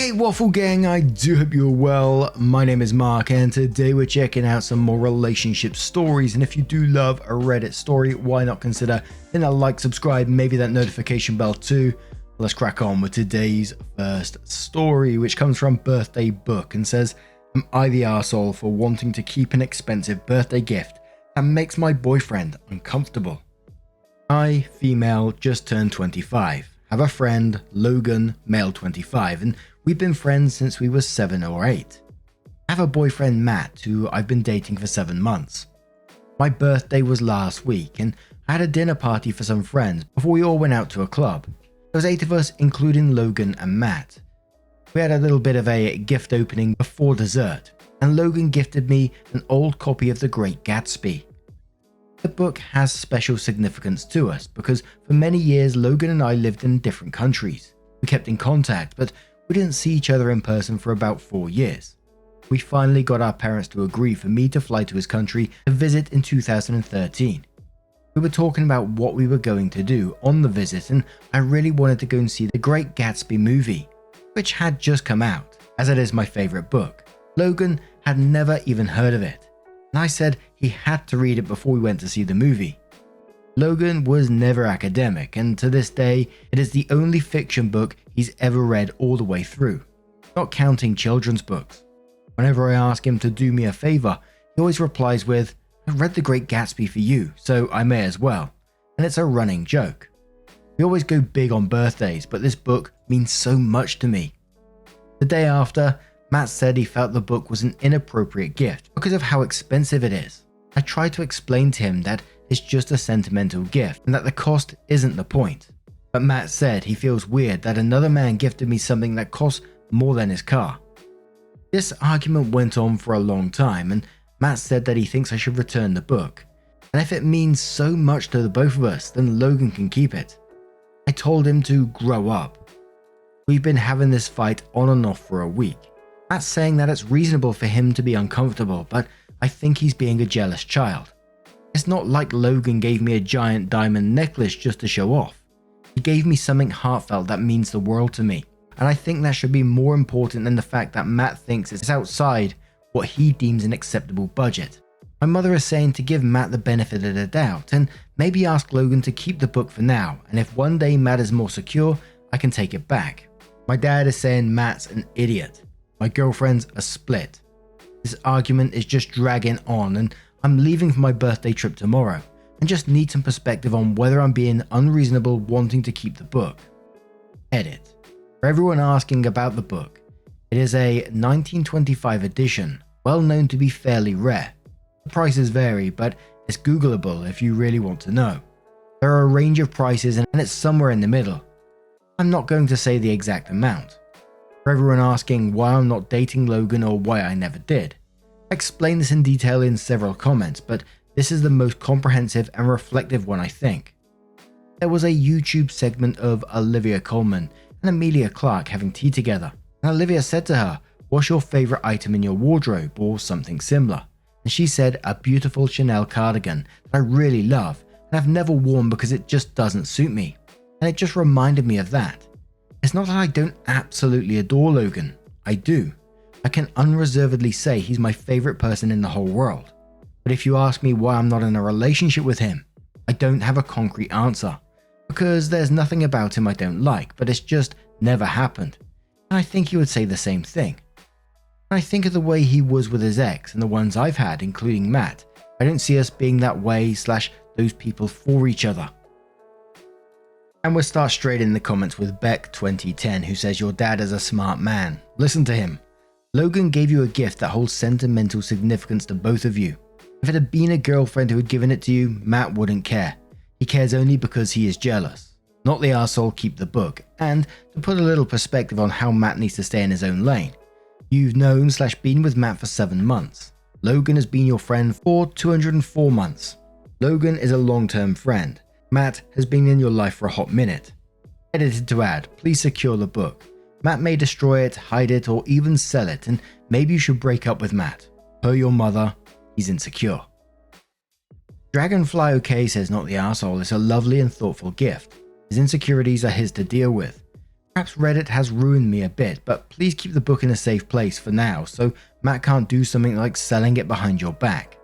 Hey Waffle Gang, I do hope you're well. My name is Mark and today we're checking out some more relationship stories, and if you do love a Reddit story, why not consider hitting a like, subscribe, maybe that notification bell too. Let's crack on with today's first story, which comes from Birthday Book and says, "Am I the arsehole for wanting to keep an expensive birthday gift that makes my boyfriend uncomfortable? I, female, just turned 25. Have a friend, Logan, male 25, and we've been friends since we were 7 or 8. I have a boyfriend, Matt, who I've been dating for 7 months. My birthday was last week, and I had a dinner party for some friends before we all went out to a club. There was 8 of us, including Logan and Matt. We had a little bit of a gift opening before dessert, and Logan gifted me an old copy of The Great Gatsby. The book has special significance to us because for many years Logan and I lived in different countries. We kept in contact, but we didn't see each other in person for about 4 years. We finally got our parents to agree for me to fly to his country to visit in 2013. We were talking about what we were going to do on the visit, and I really wanted to go and see The Great Gatsby movie, which had just come out, as it is my favorite book. Logan had never even heard of it, and I said he had to read it before we went to see the movie. Logan was never academic, and to this day, it is the only fiction book he's ever read all the way through, not counting children's books. Whenever I ask him to do me a favor, he always replies with, "I read The Great Gatsby for you, so I may as well," and it's a running joke. We always go big on birthdays, but this book means so much to me. The day after, Matt said he felt the book was an inappropriate gift because of how expensive it is. I tried to explain to him that it's just a sentimental gift and that the cost isn't the point. But Matt said he feels weird that another man gifted me something that costs more than his car. This argument went on for a long time, and Matt said that he thinks I should return the book. And if it means so much to the both of us, then Logan can keep it. I told him to grow up. We've been having this fight on and off for a week. Matt's saying that it's reasonable for him to be uncomfortable, but I think he's being a jealous child. It's not like Logan gave me a giant diamond necklace just to show off. He gave me something heartfelt that means the world to me, and I think that should be more important than the fact that Matt thinks it's outside what he deems an acceptable budget. My mother is saying to give Matt the benefit of the doubt and maybe ask Logan to keep the book for now, and if one day Matt is more secure, I can take it back. My dad is saying Matt's an idiot. My girlfriends are split. This argument is just dragging on, and I'm leaving for my birthday trip tomorrow and just need some perspective on whether I'm being unreasonable wanting to keep the book. Edit. For everyone asking about the book, it is a 1925 edition, well known to be fairly rare. The prices vary, but it's Googleable if you really want to know. There are a range of prices and it's somewhere in the middle. I'm not going to say the exact amount. For everyone asking why I'm not dating Logan or why I never did, I explained this in detail in several comments, but this is the most comprehensive and reflective one I think. There was a YouTube segment of Olivia Colman and Emilia Clarke having tea together, and Olivia said to her, "What's your favorite item in your wardrobe?" or something similar, and she said, "A beautiful Chanel cardigan that I really love and I've never worn because it just doesn't suit me," and it just reminded me of that. It's not that I don't absolutely adore Logan, I do. I can unreservedly say he's my favorite person in the whole world. But if you ask me why I'm not in a relationship with him, I don't have a concrete answer. Because there's nothing about him I don't like, but it's just never happened. And I think he would say the same thing. When I think of the way he was with his ex and the ones I've had, including Matt, I don't see us being that way / those people for each other. And we'll start straight in the comments with Beck2010, who says, "Your dad is a smart man. Listen to him. Logan gave you a gift that holds sentimental significance to both of you. If it had been a girlfriend who had given it to you, Matt wouldn't care. He cares only because he is jealous. Not the arsehole, keep the book." And to put a little perspective on how Matt needs to stay in his own lane, you've known / been with Matt for 7 months. Logan has been your friend for 204 months. Logan is a long-term friend. Matt has been in your life for a hot minute. Edited to add, please secure the book. Matt may destroy it, hide it, or even sell it, and maybe you should break up with Matt. Per your mother, he's insecure. Dragonfly OK says, "Not the arsehole, it's a lovely and thoughtful gift. His insecurities are his to deal with. Perhaps Reddit has ruined me a bit, but please keep the book in a safe place for now so Matt can't do something like selling it behind your back.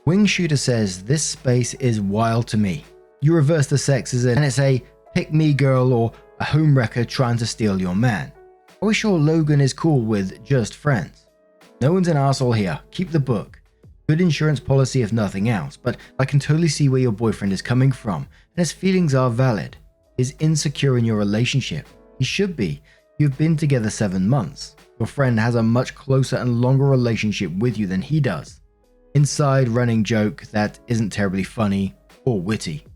Wing Shooter says, this space is wild to me. You reverse the sexes and it's a pick me girl or a homewrecker trying to steal your man. Are we sure Logan is cool with just friends? No one's an asshole here, keep the book. Good insurance policy if nothing else, but I can totally see where your boyfriend is coming from, and his feelings are valid. He's insecure in your relationship. He should be. You've been together 7 months. Your friend has a much closer and longer relationship with you than he does. Inside running joke that isn't terribly funny or witty.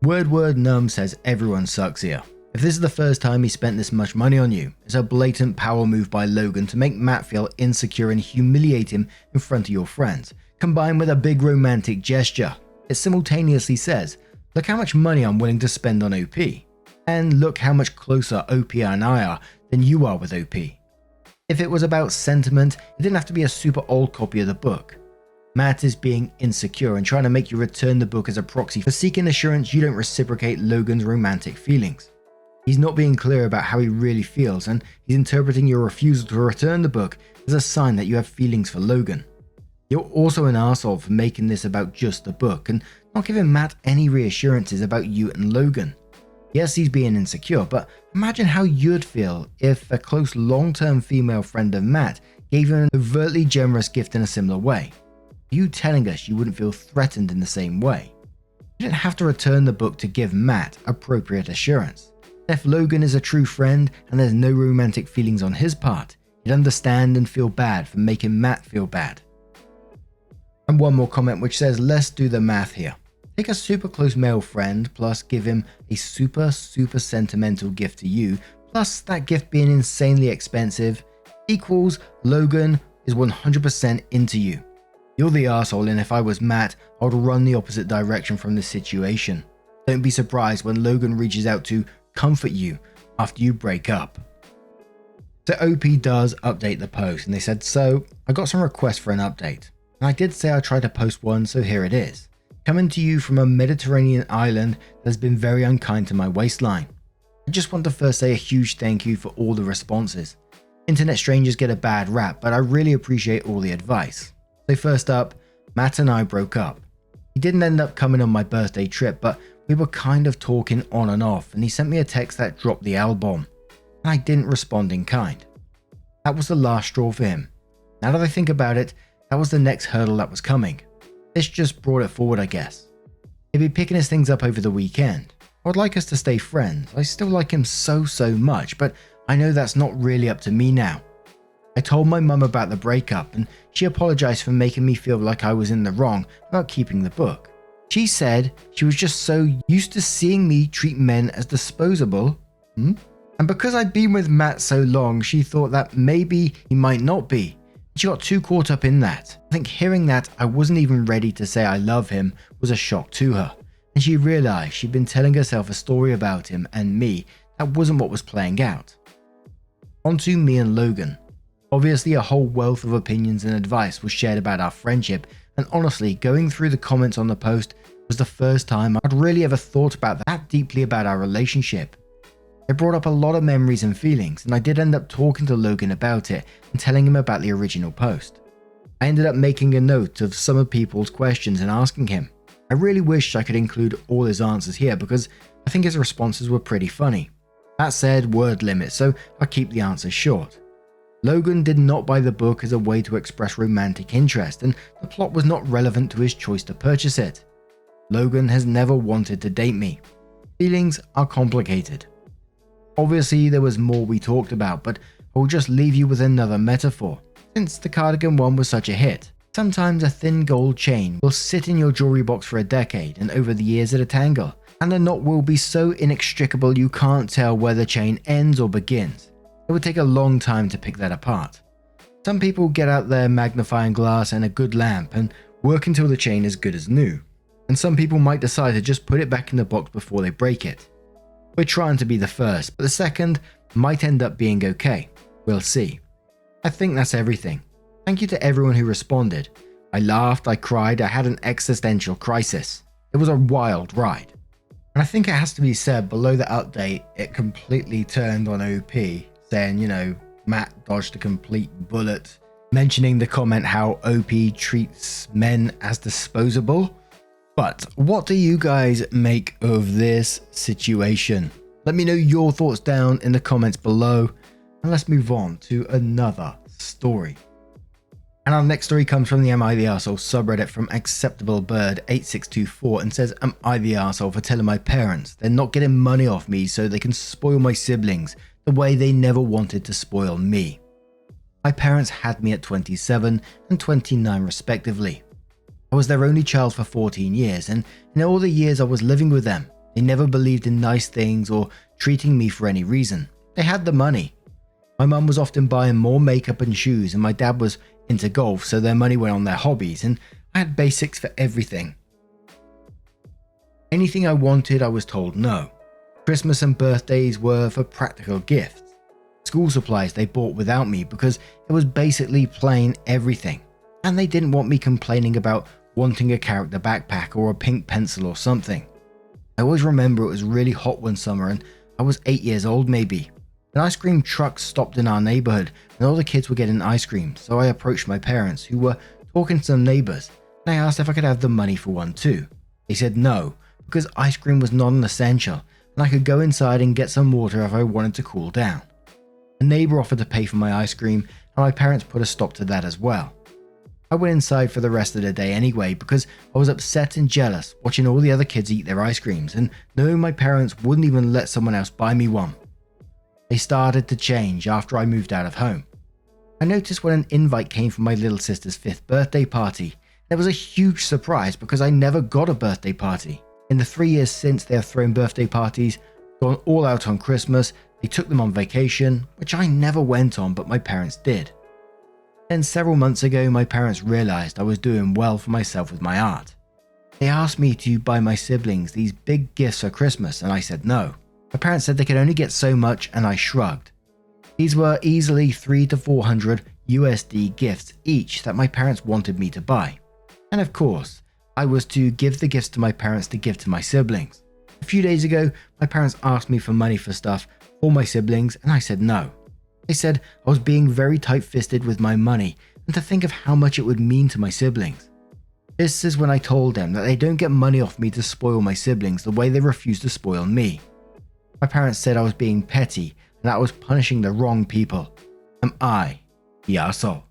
Word Numb says everyone sucks here. If this is the first time he spent this much money on you, it's a blatant power move by Logan to make Matt feel insecure and humiliate him in front of your friends, combined with a big romantic gesture. It simultaneously says, look how much money I'm willing to spend on OP, and look how much closer OP and I are than you are with OP. If it was about sentiment, it didn't have to be a super old copy of the book. Matt is being insecure and trying to make you return the book as a proxy for seeking assurance you don't reciprocate Logan's romantic feelings. He's not being clear about how he really feels, and he's interpreting your refusal to return the book as a sign that you have feelings for Logan. You're also an arsehole for making this about just the book and not giving Matt any reassurances about you and Logan. Yes, he's being insecure, but imagine how you'd feel if a close long-term female friend of Matt gave him an overtly generous gift in a similar way. Are you telling us you wouldn't feel threatened in the same way? You didn't have to return the book to give Matt appropriate assurance. If Logan is a true friend and there's no romantic feelings on his part, you'd understand and feel bad for making Matt feel bad. And one more comment which says, let's do the math here. Take a super close male friend plus give him a super sentimental gift to you, plus that gift being insanely expensive, equals Logan is 100% into you. You're the arsehole, and if I was Matt, I would run the opposite direction from this situation. Don't be surprised when Logan reaches out to comfort you after you break up. So OP does update the post, and they said, so I got some requests for an update. And I did say I tried to post one, so here it is. Coming to you from a Mediterranean island that has been very unkind to my waistline. I just want to first say a huge thank you for all the responses. Internet strangers get a bad rap, but I really appreciate all the advice. So first up, Matt and I broke up. He didn't end up coming on my birthday trip, but we were kind of talking on and off, and he sent me a text that dropped the L-bomb, and I didn't respond in kind. That was the last straw for him. Now that I think about it, that was the next hurdle that was coming. This just brought it forward, I guess. He'd be picking his things up over the weekend. I would like us to stay friends. I still like him so much, but I know that's not really up to me now. I told my mum about the breakup, and she apologized for making me feel like I was in the wrong about keeping the book. She said she was just so used to seeing me treat men as disposable. And because I'd been with Matt so long, she thought that maybe he might not be. She got too caught up in that. I think hearing that I wasn't even ready to say I love him was a shock to her. And she realized she'd been telling herself a story about him and me that wasn't what was playing out. On to me and Logan. Obviously, a whole wealth of opinions and advice was shared about our friendship, and honestly, going through the comments on the post was the first time I'd really ever thought about that deeply about our relationship. It brought up a lot of memories and feelings, and I did end up talking to Logan about it and telling him about the original post. I ended up making a note of some of people's questions and asking him. I really wish I could include all his answers here because I think his responses were pretty funny. That said, word limit, so I'll keep the answers short. Logan did not buy the book as a way to express romantic interest, and the plot was not relevant to his choice to purchase it. Logan has never wanted to date me. Feelings are complicated. Obviously, there was more we talked about, but I will just leave you with another metaphor. Since the cardigan one was such a hit, sometimes a thin gold chain will sit in your jewelry box for a decade, and over the years it'll tangle, and the knot will be so inextricable you can't tell where the chain ends or begins. It would take a long time to pick that apart. Some people get out their magnifying glass and a good lamp and work until the chain is good as new, and some people might decide to just put it back in the box before they break it. We're trying to be the first, but the second might end up being okay. We'll see. I think that's everything. Thank you to everyone who responded. I laughed, I cried, I had an existential crisis. It was a wild ride. And I think it has to be said, below the update, it completely turned on OP, saying, Matt dodged a complete bullet, mentioning the comment how OP treats men as disposable. But what do you guys make of this situation? Let me know your thoughts down in the comments below, and let's move on to another story. And our next story comes from the Am I the Arsehole subreddit from AcceptableBird8624 and says, am I the arsehole for telling my parents they're not getting money off me so they can spoil my siblings the way they never wanted to spoil me? My parents had me at 27 and 29 respectively. I was their only child for 14 years, and in all the years I was living with them, they never believed in nice things or treating me for any reason. They had the money. My mum was often buying more makeup and shoes, and my dad was into golf, so their money went on their hobbies, and I had basics for everything. Anything I wanted, I was told no. Christmas and birthdays were for practical gifts. School supplies they bought without me because it was basically plain everything. And they didn't want me complaining about wanting a character backpack or a pink pencil or something. I always remember it was really hot one summer and I was 8 years old maybe. An ice cream truck stopped in our neighborhood and all the kids were getting ice cream, so I approached my parents who were talking to some neighbors and I asked if I could have the money for one too. They said no, because ice cream was not an essential and I could go inside and get some water if I wanted to cool down. A neighbor offered to pay for my ice cream and my parents put a stop to that as well. I went inside for the rest of the day anyway because I was upset and jealous watching all the other kids eat their ice creams and knowing my parents wouldn't even let someone else buy me one. They started to change after I moved out of home. I noticed when an invite came for my little sister's 5th birthday party. It was a huge surprise because I never got a birthday party. In the 3 years since, they have thrown birthday parties, gone all out on Christmas, they took them on vacation, which I never went on but my parents did. Then several months ago, my parents realized I was doing well for myself with my art. They asked me to buy my siblings these big gifts for Christmas and I said no. My parents said they could only get so much and I shrugged. These were easily 300 to 400 USD gifts each that my parents wanted me to buy. And of course, I was to give the gifts to my parents to give to my siblings. A few days ago, my parents asked me for money for stuff for my siblings and I said no. They said I was being very tight-fisted with my money and to think of how much it would mean to my siblings. This is when I told them that they don't get money off me to spoil my siblings the way they refuse to spoil me. My parents said I was being petty and that I was punishing the wrong people. Am I the arsehole?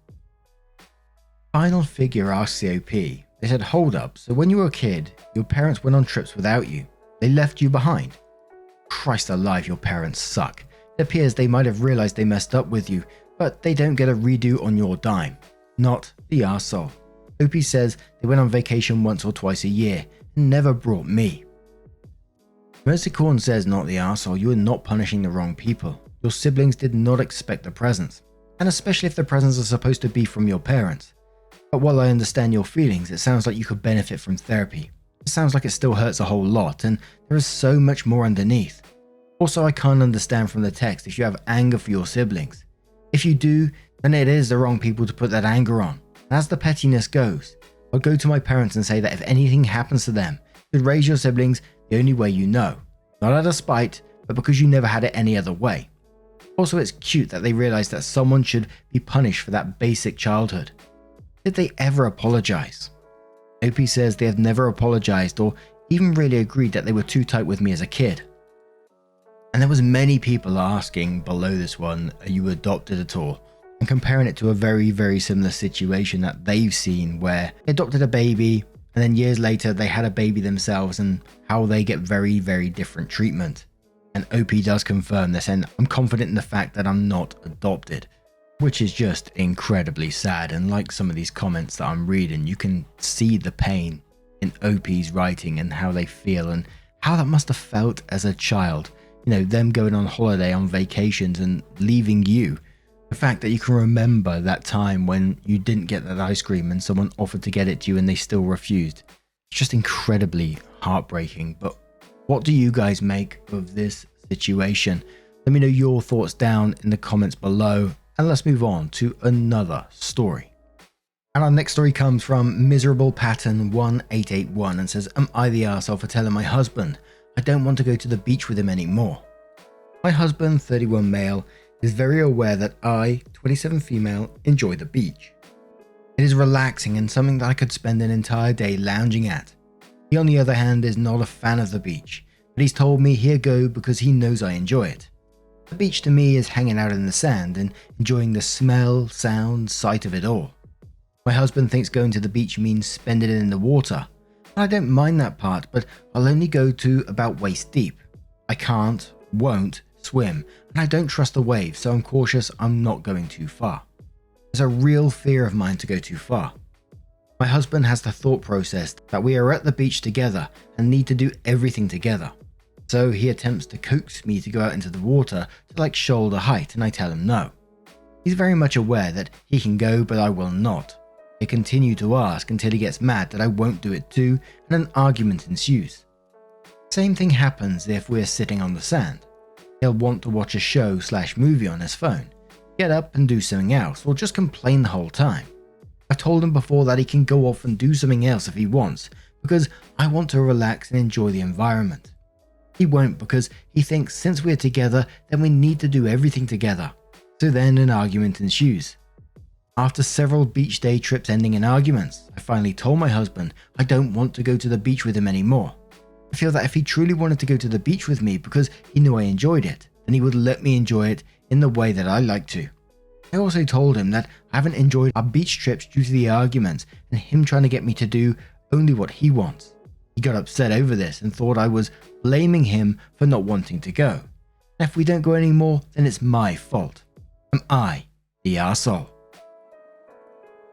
Final Figure asked COP. They said, hold up, so when you were a kid, your parents went on trips without you. They left you behind. Christ alive, your parents suck. It appears they might have realized they messed up with you, but they don't get a redo on your dime. Not the arsehole. OP says they went on vacation once or twice a year and never brought me. Mercycorn says, not the arsehole, you are not punishing the wrong people. Your siblings did not expect the presents, and especially if the presents are supposed to be from your parents. But while I understand your feelings, it sounds like you could benefit from therapy. It sounds like it still hurts a whole lot and there is so much more underneath. Also, I can't understand from the text if you have anger for your siblings. If you do, then it is the wrong people to put that anger on. As the pettiness goes, I'll go to my parents and say that if anything happens to them, you should raise your siblings the only way you know. Not out of spite, but because you never had it any other way. Also, it's cute that they realize that someone should be punished for that basic childhood. Did they ever apologize? OP says they have never apologized or even really agreed that they were too tight with me as a kid. And there was many people asking below this one, are you adopted at all? And comparing it to a very, very similar situation that they've seen where they adopted a baby and then years later they had a baby themselves and how they get very, very different treatment. And OP does confirm this, and I'm confident in the fact that I'm not adopted, which is just incredibly sad. And like some of these comments that I'm reading, you can see the pain in OP's writing and how they feel and how that must have felt as a child. Them going on holiday, on vacations and leaving you. The fact that you can remember that time when you didn't get that ice cream and someone offered to get it to you and they still refused. It's just incredibly heartbreaking. But what do you guys make of this situation? Let me know your thoughts down in the comments below and let's move on to another story. And our next story comes from Miserable Pattern 1881 and says, am I the arsehole for telling my husband I don't want to go to the beach with him anymore. My husband, 31 male, is very aware that I, 27 female, enjoy the beach. It is relaxing and something that I could spend an entire day lounging at. He, on the other hand, is not a fan of the beach, but he's told me he'll go because he knows I enjoy it. The beach to me is hanging out in the sand and enjoying the smell, sound, sight of it all. My husband thinks going to the beach means spending it in the water. I don't mind that part, but I'll only go to about waist deep. I can't, won't swim, and I don't trust the waves, so I'm cautious I'm not going too far. There's a real fear of mine to go too far. My husband has the thought process that we are at the beach together and need to do everything together. So he attempts to coax me to go out into the water to like shoulder height, and I tell him no. He's very much aware that he can go, but I will not. I continue to ask until he gets mad that I won't do it too, and an argument ensues. Same thing happens if we're sitting on the sand. He'll want to watch a show/movie on his phone, get up and do something else, or just complain the whole time. I've told him before that he can go off and do something else if he wants, because I want to relax and enjoy the environment. He won't because he thinks since we're together, then we need to do everything together. So then an argument ensues. After several beach day trips ending in arguments, I finally told my husband I don't want to go to the beach with him anymore. I feel that if he truly wanted to go to the beach with me because he knew I enjoyed it, then he would let me enjoy it in the way that I like to. I also told him that I haven't enjoyed our beach trips due to the arguments and him trying to get me to do only what he wants. He got upset over this and thought I was blaming him for not wanting to go. And if we don't go anymore, then it's my fault. Am I the arsehole?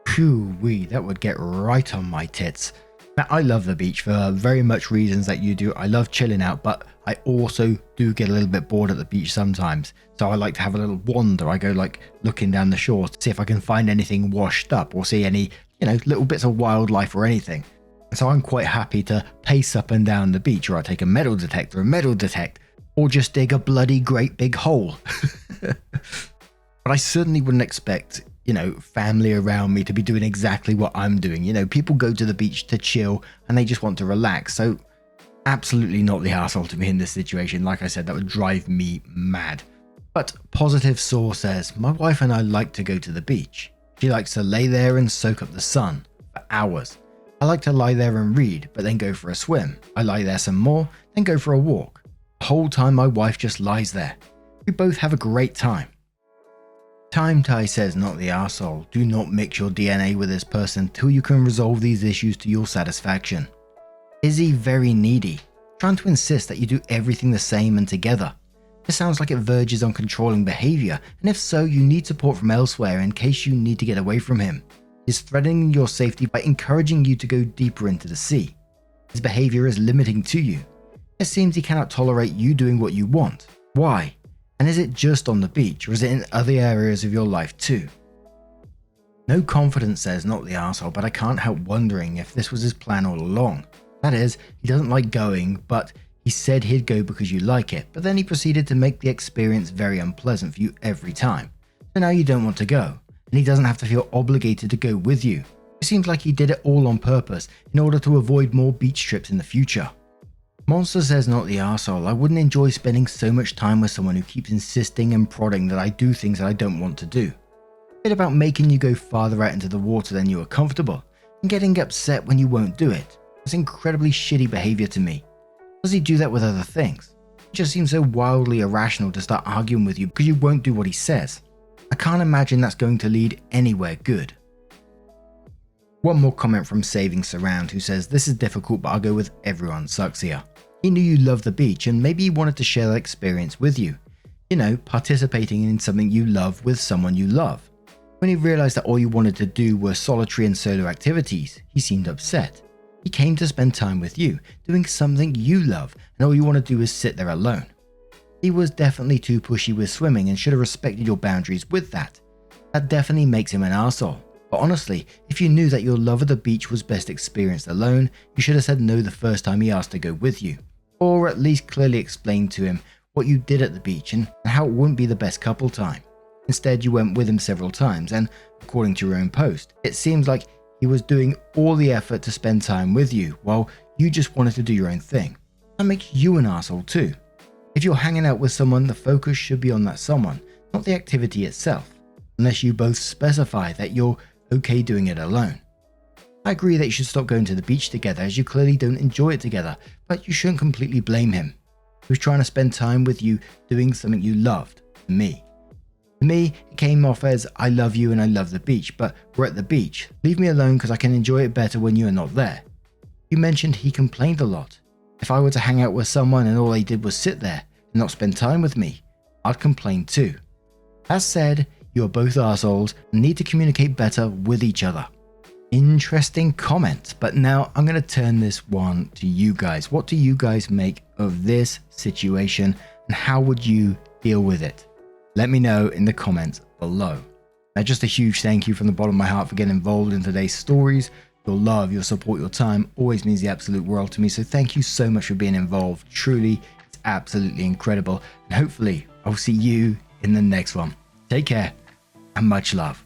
Phew-wee, that would get right on my tits. Now, I love the beach for very much reasons that you do. I love chilling out, but I also do get a little bit bored at the beach sometimes. So I like to have a little wander. I go like looking down the shore to see if I can find anything washed up or see any, little bits of wildlife or anything. And so I'm quite happy to pace up and down the beach, or I take a metal detector, or just dig a bloody great big hole. But I certainly wouldn't expect family around me to be doing exactly what I'm doing. People go to the beach to chill and they just want to relax. So absolutely not the arsehole to be in this situation. Like I said, that would drive me mad. But Positive Saw says, my wife and I like to go to the beach. She likes to lay there and soak up the sun for hours. I like to lie there and read, but then go for a swim. I lie there some more, then go for a walk. The whole time my wife just lies there. We both have a great time. Time Tie says, not the arsehole. Do not mix your DNA with this person till you can resolve these issues to your satisfaction. Is he very needy? Trying to insist that you do everything the same and together. This sounds like it verges on controlling behavior, and if so, you need support from elsewhere in case you need to get away from him. He's threatening your safety by encouraging you to go deeper into the sea. His behavior is limiting to you. It seems he cannot tolerate you doing what you want. Why? And is it just on the beach, or is it in other areas of your life too? No Confidence says, not the arsehole, but I can't help wondering if this was his plan all along. That is, he doesn't like going, but he said he'd go because you like it, but then he proceeded to make the experience very unpleasant for you every time. So now you don't want to go, and he doesn't have to feel obligated to go with you. It seems like he did it all on purpose in order to avoid more beach trips in the future. Monster says, not the arsehole. I wouldn't enjoy spending so much time with someone who keeps insisting and prodding that I do things that I don't want to do. A bit about making you go farther out into the water than you are comfortable, and getting upset when you won't do it. It's incredibly shitty behavior to me. Does he do that with other things? It just seems so wildly irrational to start arguing with you because you won't do what he says. I can't imagine that's going to lead anywhere good. One more comment from Saving Surround, who says, this is difficult, but I'll go with everyone sucks here. He knew you loved the beach and maybe he wanted to share that experience with you. Participating in something you love with someone you love. When he realized that all you wanted to do were solitary and solo activities, he seemed upset. He came to spend time with you, doing something you love, and all you want to do is sit there alone. He was definitely too pushy with swimming and should have respected your boundaries with that. That definitely makes him an arsehole. But honestly, if you knew that your love of the beach was best experienced alone, you should have said no the first time he asked to go with you. Or at least clearly explained to him what you did at the beach and how it wouldn't be the best couple time. Instead, you went with him several times and, according to your own post, it seems like he was doing all the effort to spend time with you while you just wanted to do your own thing. that makes you an asshole too. If you're hanging out with someone, the focus should be on that someone, not the activity itself, unless you both specify that you're okay doing it alone. I agree that you should stop going to the beach together as you clearly don't enjoy it together, but you shouldn't completely blame him. He was trying to spend time with you doing something you loved, me. To me, it came off as I love you and I love the beach, but we're at the beach. Leave me alone because I can enjoy it better when you are not there. You mentioned he complained a lot. If I were to hang out with someone and all they did was sit there and not spend time with me, I'd complain too. That said, you are both assholes and need to communicate better with each other. Interesting comment, but now I'm going to turn this one to you guys. What do you guys make of this situation and how would you deal with it? Let me know in the comments below. Now, just a huge thank you from the bottom of my heart for getting involved in today's stories. Your love, your support, your time always means the absolute world to me. So thank you so much for being involved. Truly, it's absolutely incredible. And hopefully I'll see you in the next one. Take care and much love.